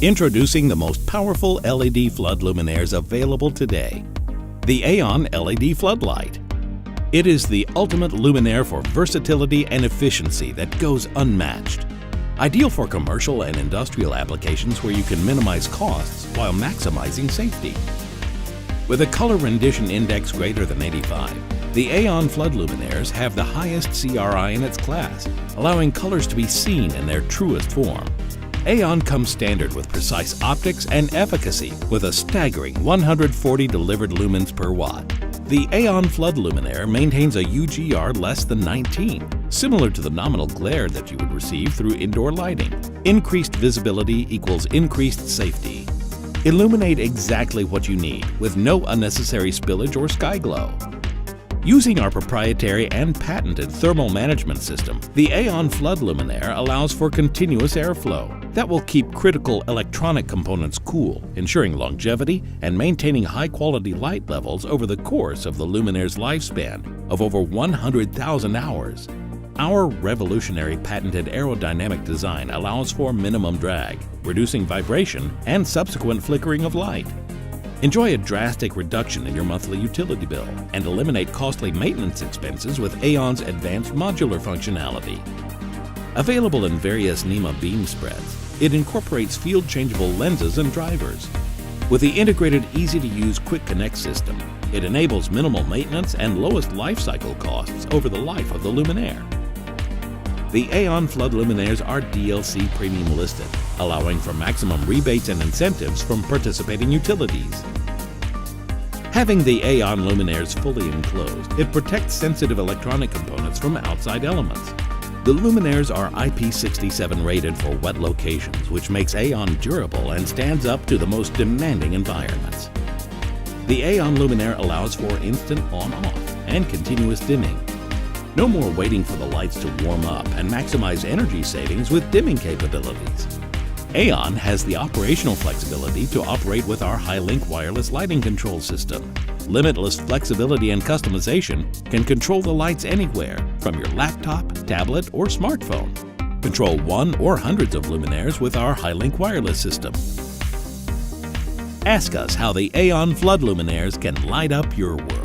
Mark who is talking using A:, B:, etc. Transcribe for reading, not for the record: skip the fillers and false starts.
A: Introducing the most powerful LED flood luminaires available today. The AEON LED Floodlight. It is the ultimate luminaire for versatility and efficiency that goes unmatched. Ideal for commercial and industrial applications where you can minimize costs while maximizing safety. With a color rendition index greater than 85, the AEON flood luminaires have the highest CRI in its class, allowing colors to be seen in their truest form. AEON comes standard with precise optics and efficacy with a staggering 140 delivered lumens per watt. The AEON flood luminaire maintains a UGR less than 19, similar to the nominal glare that you would receive through indoor lighting. Increased visibility equals increased safety. Illuminate exactly what you need with no unnecessary spillage or sky glow. Using our proprietary and patented thermal management system, the AEON flood luminaire allows for continuous airflow that will keep critical electronic components cool, ensuring longevity and maintaining high-quality light levels over the course of the luminaire's lifespan of over 100,000 hours. Our revolutionary patented aerodynamic design allows for minimum drag, reducing vibration and subsequent flickering of light. Enjoy a drastic reduction in your monthly utility bill and eliminate costly maintenance expenses with AEON's advanced modular functionality. Available in various NEMA beam spreads, it incorporates field-changeable lenses and drivers. With the integrated, easy-to-use Quick Connect system, it enables minimal maintenance and lowest life cycle costs over the life of the luminaire. The AEON flood luminaires are DLC premium listed, allowing for maximum rebates and incentives from participating utilities. Having the AEON luminaires fully enclosed, it protects sensitive electronic components from outside elements. The luminaires are IP67 rated for wet locations, which makes AEON durable and stands up to the most demanding environments. The AEON luminaire allows for instant on-off and continuous dimming. No more waiting for the lights to warm up and maximize energy savings with dimming capabilities. AEON has the operational flexibility to operate with our high-link wireless lighting control system. Limitless flexibility and customization can control the lights anywhere from your laptop, tablet, or smartphone. Control one or hundreds of luminaires with our high-link wireless system. Ask us how the AEON flood luminaires can light up your world.